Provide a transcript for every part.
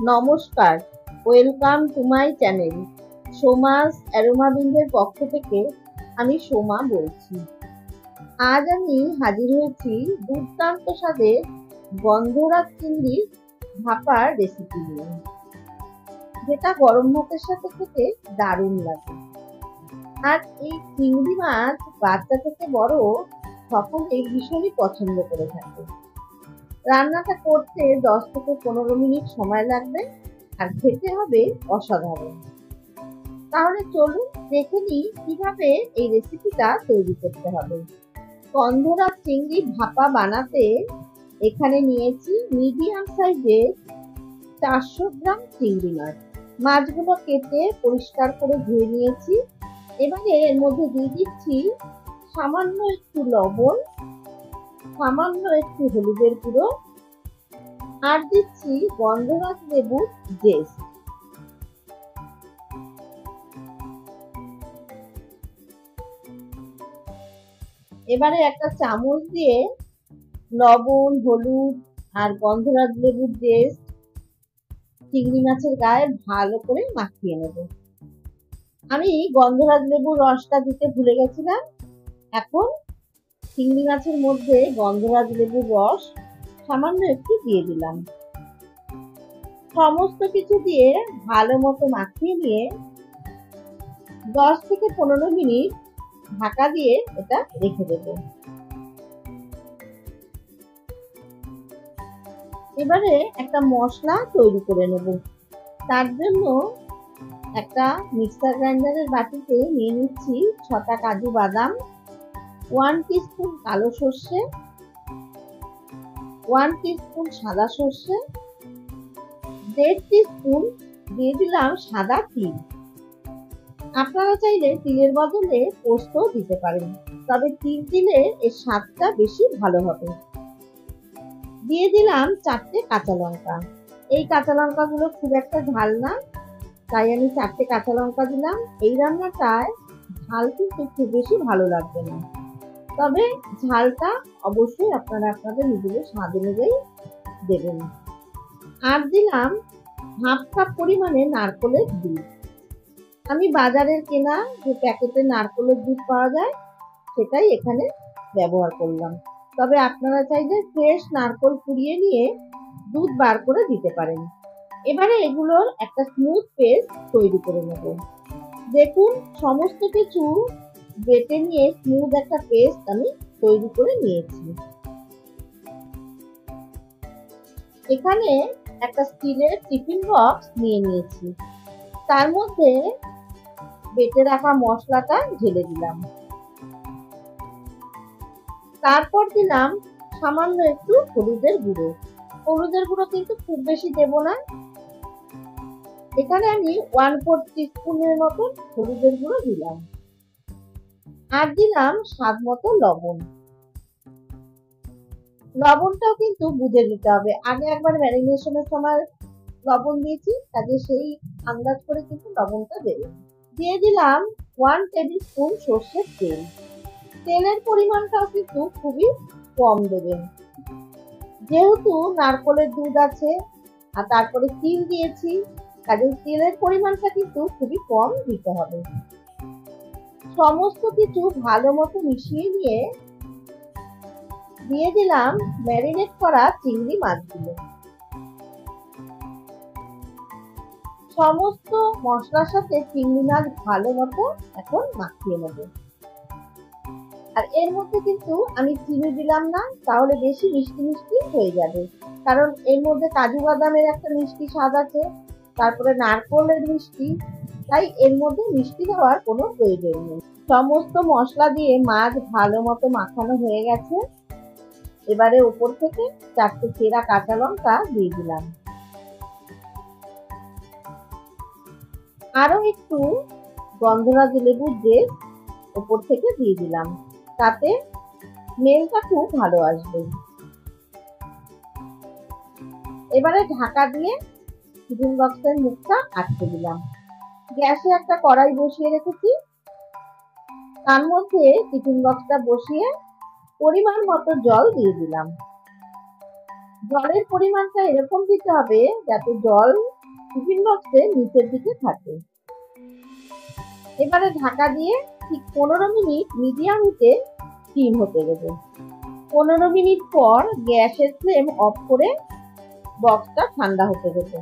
নমস্কার, welcome to my channel. সোমাস অ্যারোমাবিন্দের পক্ষ থেকে আমি সোমা বলছি। আজ আমি হাজির হয়েছি দুর্দান্ত স্বাদের গন্ধরাজ চিংড়ির ভাপার রেসিপি নিয়ে, যেটা গরম ভাতের সাথে খেতে দারুণ লাগে। আর এই চিংড়ি মাছ বাচ্চা থেকে বড় সকলেই ভীষণই পছন্দ করে থাকে। রান্নাটা করতে 10 থেকে 15 মিনিট সময় লাগবে, আর খেতে হবে অসাধারণ। তাহলে চলুন দেখে নিই কিভাবে এই রেসিপিটা তৈরি করতে হবে। গন্ধরাজ চিংড়ি ভাপা বানাতে এখানে নিয়েছি মিডিয়াম সাইজের 400 গ্রাম চিংড়ি মাছ। মাছগুলো কেটে পরিষ্কার করে ধুয়ে নিয়েছি। এবারে এর মধ্যে দিয়ে দিচ্ছি সামান্য একটু লবণ, সামান্য একটু হলুদের গুঁড়ো, আর দিচ্ছি গন্ধরাজ লেবুর জেস্ট। এবারে একটা চামচ দিয়ে লবণ, হলুদ আর গন্ধরাজ লেবুর জেস্ট চিংড়ি মাছের গায়ে ভালো করে মাখিয়ে নেব। আমি গন্ধরাজ লেবুর রসটা দিতে ভুলে গেছিলাম। এখন চিংড়ি মাছের মধ্যে গন্ধরাজ লেবুর রস সামান্য একটু দিয়ে দিলাম। সমস্ত কিছু দিয়ে ভালো মতো মাখিয়ে নিয়ে 10 থেকে 15 মিনিট ঢাকা দিয়ে এটা রেখে দেব। এবারে একটা মশলা তৈরি করে নেব। তার জন্য একটা মিক্সার গ্রাইন্ডারের বাটিতে নিয়ে নিচ্ছি 6টা কাজু বাদাম, 1 টিস্পুন কালো সর্ষে, 1 টিস্পুন সাদা সর্ষে, 1.5 টিস্পুন দিয়ে দিলাম সাদা তিল। আপনারা চাইলে তিলের বদলে পোস্ত দিতে পারেন, তবে তিল দিলে এর স্বাদটা বেশি ভালো হবে। দিয়ে দিলাম 4টে কাঁচা লঙ্কা। এই কাঁচা লঙ্কাগুলো খুব একটা ঝাল না, তাই আমি 4টে কাঁচা লঙ্কা দিলাম। এই রান্নাটায় ঝাল কিন্তু খুব বেশি ভালো লাগবে না, তবে ঝালটা অবশ্যই আপনারা আপনাদের নিজেদের স্বাদ অনুযায়ী দেবেন। আর দিলাম হাফ কাপ পরিমাণে নারকেলের দুধ। আমি বাজারের কেনা যে প্যাকেটের নারকেলের দুধ পাওয়া যায় সেটাই এখানে ব্যবহার করলাম, তবে আপনারা চাইলে ফ্রেশ নারকেল কুড়িয়ে নিয়ে দুধ বার করে দিতে পারেন। এবারে এগুলোর একটা স্মুথ পেস্ট তৈরি করে নেব। দেখুন, সমস্ত কিছু বেটে নিয়ে স্মুথ একটা পেস্ট আমি তৈরি করে নিয়েছি। এখানে একটা স্টিলের টিফিন বক্স নিয়ে নিয়েছি, তার মধ্যে বেটে রাখা মশলাটা ঢেলে দিলাম। তারপর দিলাম সামান্য একটু হলুদের গুঁড়ো। হলুদের গুঁড়ো কিন্তু খুব বেশি দেব না। এখানে আমি 1/4 টিস্পুনের মতন হলুদের গুঁড়ো দিলাম। আর দিলাম স্বাদ মতো লবণ। লবণটাও কিন্তু বুঝে দিতে হবে, আগে একবার ম্যারিনেশনের সময় লবণ দিয়েছি, কাজে সেই আন্দাজ করে কিন্তু লবণটা দেবেন। দিয়ে দিলাম 1 টেবিল স্পুন সর্ষের তেল। তেলের পরিমাণটাও কিন্তু খুবই কম দেবেন, যেহেতু নারকেলের দুধ আছে আর তারপরে তিল দিয়েছি, কাজে তেলের পরিমাণটা কিন্তু খুবই কম দিতে হবে। সমস্ত কিছু ভালো মতো মিশিয়ে নিয়ে দিয়ে দিলাম ম্যারিনেট করা চিংড়ি মাছগুলো। সমস্ত মশলার সাথে চিংড়ি মাছ ভালো মতো এখন মাখিয়ে নেব। আর এর মধ্যে কিন্তু আমি চিনি দিলাম না, তাহলে বেশি মিষ্টি মিষ্টি হয়ে যাবে, কারণ এর মধ্যে কাজু বাদামের একটা মিষ্টি স্বাদ আছে, তারপরে নারকেলের মিষ্টি, তাই এর মধ্যে মিষ্টি দেওয়ার কোনো প্রয়োজন নেই। সমস্ত মশলা দিয়ে মাছ ভালো মতো মাখানো হয়ে গেছে। এবারে উপর থেকে 4টে চেরা কাঁচা লঙ্কা দিয়ে দিলাম। আরো একটু গন্ধরাজ লেবুর জেস্ট উপর থেকে দিয়ে দিলাম, তাতে স্মেলটা খুব ভালো আসবে। এবারে ঢাকা দিয়ে টিফিন বক্সের মুখটা আটকে দিলাম। গ্যাসে একটা কড়াই বসিয়ে রেখেছি, তার মধ্যে টিফিন বক্সটা বসিয়ে পরিমাণ মতো জল দিয়ে দিলাম। জলের পরিমাণটা এরকম দিতে হবে যাতে জল টিফিন বক্সের নিচের দিকে থাকে। এবারে ঢাকা দিয়ে ঠিক 15 মিনিট মিডিয়াম হিটে স্টিম হতে দেবে। 15 মিনিট পর গ্যাসের ফ্লেম অফ করে বক্সটা ঠান্ডা হতে দেবে।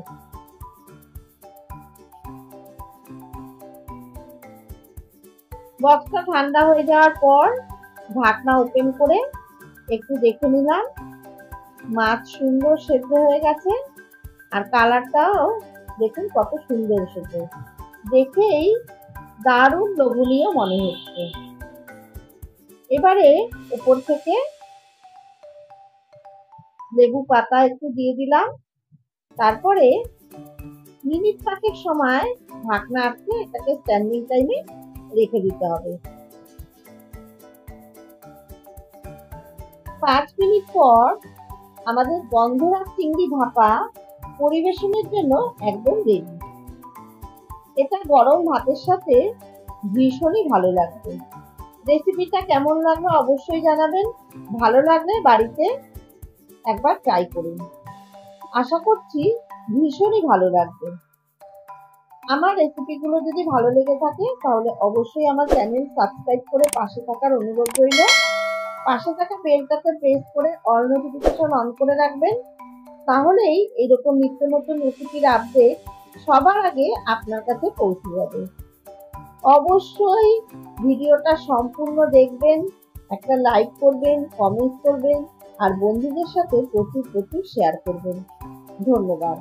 বক্সটা ঠান্ডা হয়ে যাওয়ার পর ঢাকনা ওপেন করে একটু দেখে নিলাম, মাছ সুন্দর সেদ্ধ হয়ে গেছে আর কালারটাও দেখুন কত সুন্দর এসেছে, দেখেই দারুণ লোভনীয় মনে হচ্ছে। এবারে উপর থেকে লেবু পাতা একটু দিয়ে দিলাম, তারপরে মিনিট 5 সময় ঢাকনা আটকে এটাকে স্ট্যান্ডিং টাইমে রেখে দিতে হবে। 5 মিনিট পর আমাদের গন্ধরাজ চিংড়ি ভাপা পরিবেশনের জন্য একদম রেডি। এটা গরম ভাতের সাথে ভীষণই ভালো লাগবে। রেসিপিটা কেমন লাগলো অবশ্যই জানাবেন। ভালো লাগলে বাড়িতে একবার ট্রাই করুন, আশা করছি ভীষণই ভালো লাগবে। আমার রেসিপিগুলো যদি ভালো লেগে থাকে তাহলে অবশ্যই আমার চ্যানেল সাবস্ক্রাইব করে পাশে থাকার অনুরোধ রইল। পাশে থাকা বেলটাতে প্রেস করে অল নোটিফিকেশন অন করে রাখবেন, তাহলেই এরকম নিত্য নতুন রেসিপির আপডেট সবার আগে আপনার কাছে পৌঁছে যাবে। অবশ্যই ভিডিওটা সম্পূর্ণ দেখবেন, একটা লাইক করবেন, কমেন্ট করবেন আর বন্ধুদের সাথে প্রচুর শেয়ার করবেন। ধন্যবাদ।